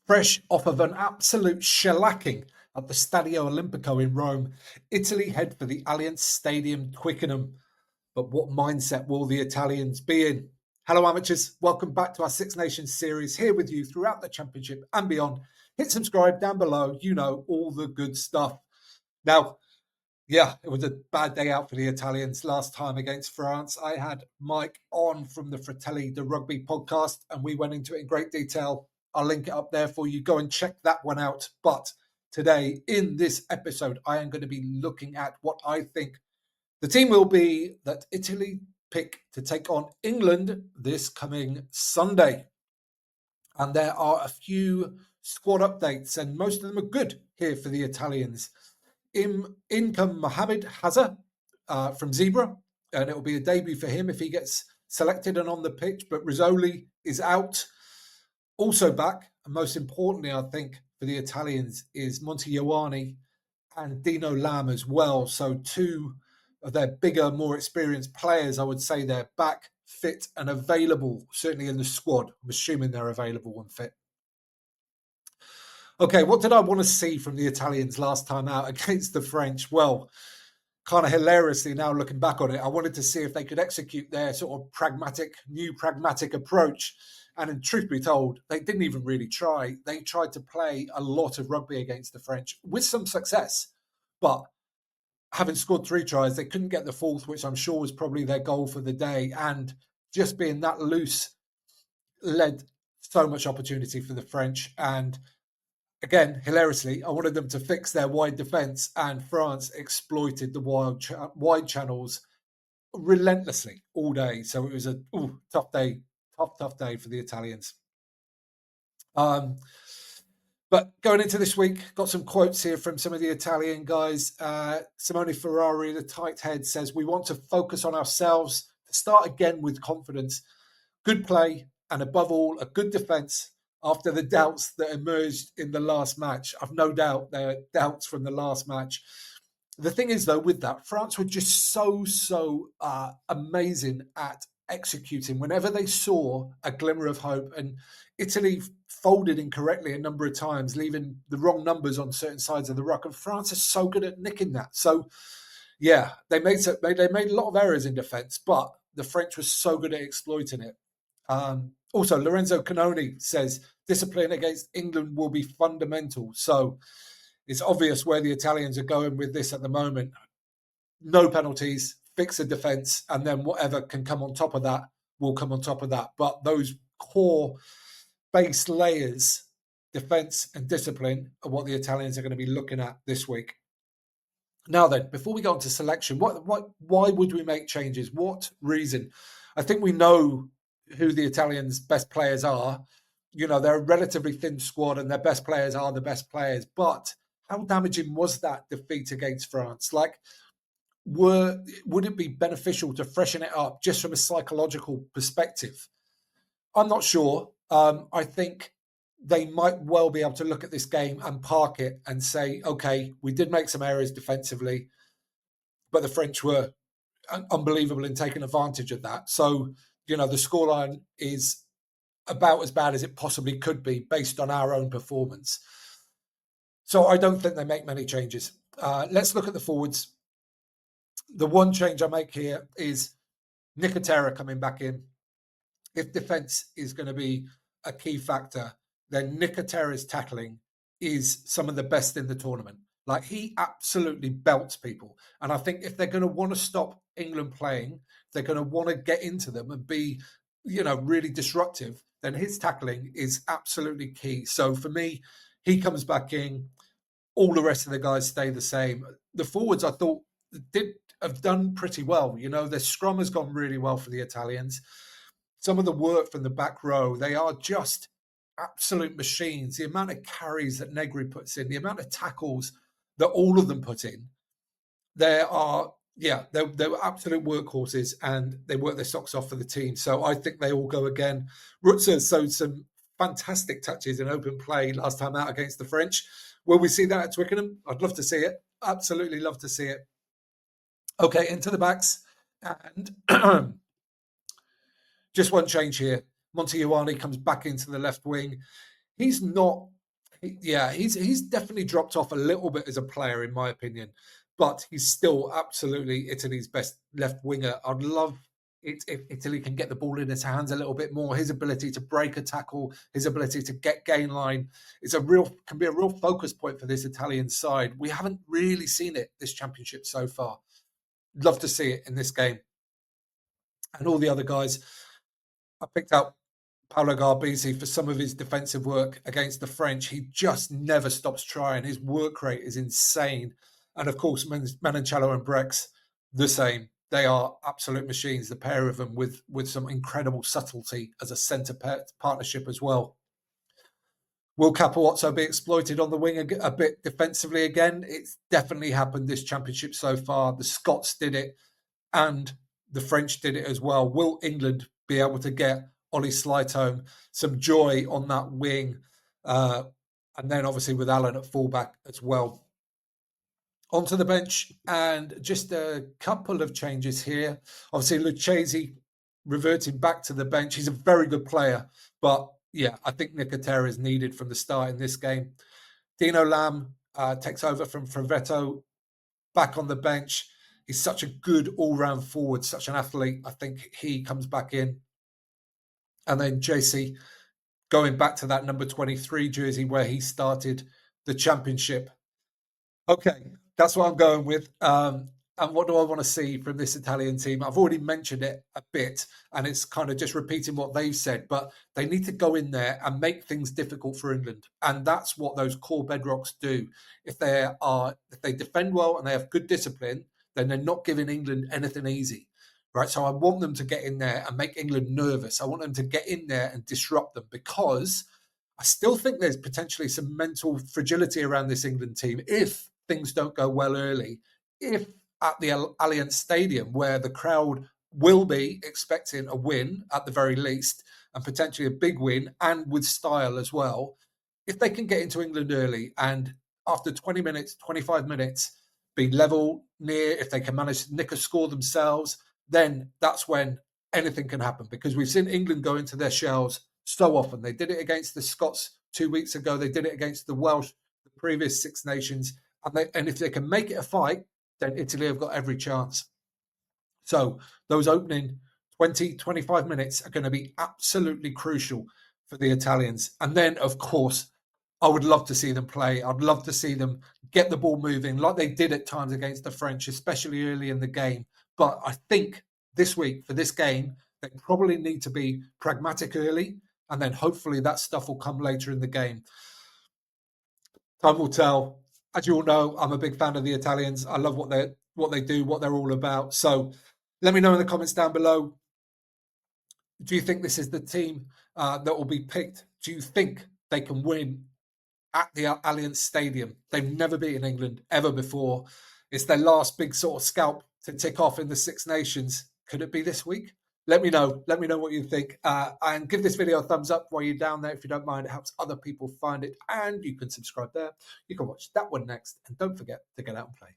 Fresh off of an absolute shellacking at the Stadio Olimpico in Rome, Italy head for the Allianz Stadium, Twickenham. But what mindset will the Italians be in? Hello, amateurs. Welcome back to our Six Nations series, here with you throughout the Championship and beyond. Hit subscribe down below. You know, all the good stuff. Now, it was a bad day out for the Italians last time against France. I had Mike on from the Fratelli the Rugby podcast, and we went into it in great detail. I'll link it up there for you. Go and check that one out. But today, in this episode, I am going to be looking at what I think the team will be that Italy pick to take on England this coming Sunday. And there are a few squad updates, and most of them are good here for the Italians. In come Mohamed Hazza from Zebra, and it will be a debut for him if he gets selected and on the pitch. But Rizzoli is out. Also back, and most importantly, I think, for the Italians is Monty Ioane and Dino Lam as well. So two of their bigger, more experienced players, I would say they're back, fit and available, certainly in the squad. I'm assuming they're available and fit. Okay, what did I want to see from the Italians last time out against the French? Well, kind of hilariously now looking back on it, I wanted to see if they could execute their sort of new pragmatic approach. And in truth be told, they didn't even really try. They tried to play a lot of rugby against the French with some success. But having scored 3 tries, they couldn't get the 4th, which I'm sure was probably their goal for the day. And just being that loose led so much opportunity for the French. And again, hilariously, I wanted them to fix their wide defence, and France exploited the wide channels relentlessly all day. So it was a tough day. Tough day for the Italians. But going into this week, got some quotes here from some of the Italian guys. Simone Ferrari, the tight head, says, "We want to focus on ourselves, to start again with confidence, good play, and above all, a good defence after the doubts that emerged in the last match." I've no doubt there are doubts from the last match. The thing is, though, with that, France were just so amazing at executing whenever they saw a glimmer of hope, and Italy folded incorrectly a number of times, leaving the wrong numbers on certain sides of the ruck, and France is so good at nicking that. So they made a lot of errors in defence, but the French were so good at exploiting it. Also, Lorenzo Canoni says discipline against England will be fundamental. So it's obvious where the Italians are going with this at the moment. No penalties, fix a defence, and then whatever can come on top of that will come on top of that. But those core base layers, defence and discipline, are what the Italians are going to be looking at this week. Now then, before we go on to selection, why would we make changes? What reason? I think we know who the Italians' best players are. You know, they're a relatively thin squad and their best players are the best players. But how damaging was that defeat against France? Like, would it be beneficial to freshen it up just from a psychological perspective? I'm not sure. I think they might well be able to look at this game and park it and say, okay, we did make some errors defensively, but the French were unbelievable in taking advantage of that. So, you know, the scoreline is about as bad as it possibly could be based on our own performance. So I don't think they make many changes. Let's look at the forwards. The one change I make here is Nicotera coming back in. If defence is going to be a key factor, then Nicotera's tackling is some of the best in the tournament. Like, he absolutely belts people. And I think if they're going to want to stop England playing, they're going to want to get into them and be, you know, really disruptive, then his tackling is absolutely key. So for me, he comes back in. All the rest of the guys stay the same. The forwards, I thought, have done pretty well. You know, their scrum has gone really well for the Italians. Some of the work from the back row, they are just absolute machines. The amount of carries that Negri puts in, the amount of tackles that all of them put in, they were absolute workhorses, and they work their socks off for the team. So I think they all go again. Rutzer showed some fantastic touches in open play last time out against the French. Will we see that at Twickenham? I'd love to see it. Absolutely love to see it. Okay, into the backs. And just one change here. Monty Ioane comes back into the left wing. He's not Yeah, he's definitely dropped off a little bit as a player, in my opinion, but he's still absolutely Italy's best left winger. I'd love it if Italy can get the ball in his hands a little bit more. His ability to break a tackle, his ability to get gain line is can be a real focus point for this Italian side. We haven't really seen it this championship so far. Love to see it in this game. And all the other guys, I picked out Paolo Garbisi for some of his defensive work against the French. He just never stops trying. His work rate is insane. And of course, Manoncello and Brex, the same. They are absolute machines, the pair of them, with some incredible subtlety as a centre partnership as well. Will Capozzo be exploited on the wing a bit defensively again? It's definitely happened this championship so far. The Scots did it and the French did it as well. Will England be able to get Ollie Slightholme some joy on that wing? And then obviously with Allen at fullback as well. Onto the bench, and just a couple of changes here. Obviously, Lucchesi reverting back to the bench. He's a very good player, but yeah, I think Nicotera is needed from the start in this game. Dino Lamb takes over from Fravetto, back on the bench. He's such a good all-round forward, such an athlete. I think he comes back in. And then JC going back to that number 23 jersey where he started the championship. Okay, that's what I'm going with. And what do I want to see from this Italian team? I've already mentioned it a bit, and it's kind of just repeating what they've said, but they need to go in there and make things difficult for England. And that's what those core bedrocks do. If they defend well and they have good discipline, then they're not giving England anything easy. Right. So I want them to get in there and make England nervous. I want them to get in there and disrupt them, because I still think there's potentially some mental fragility around this England team if things don't go well early. If at the Allianz Stadium, where the crowd will be expecting a win at the very least, and potentially a big win, and with style as well, if they can get into England early and after 20 minutes, 25 minutes, be level near, if they can manage to nick a score themselves, then that's when anything can happen, because we've seen England go into their shells so often. They did it against the Scots 2 weeks ago. They did it against the Welsh, the previous Six Nations. And if they can make it a fight, then Italy have got every chance. So those opening 20, 25 minutes are going to be absolutely crucial for the Italians. And then, of course, I would love to see them play. I'd love to see them get the ball moving like they did at times against the French, especially early in the game. But I think this week, for this game, they probably need to be pragmatic early, and then hopefully that stuff will come later in the game. Time will tell. As you all know, I'm a big fan of the Italians. I love what they do, what they're all about. So let me know in the comments down below. Do you think this is the team that will be picked? Do you think they can win at the Allianz Stadium? They've never beaten England ever before. It's their last big sort of scalp to tick off in the Six Nations. Could it be this week? Let me know. Let me know what you think. And give this video a thumbs up while you're down there if you don't mind. It helps other people find it. And you can subscribe there. You can watch that one next. And don't forget to get out and play.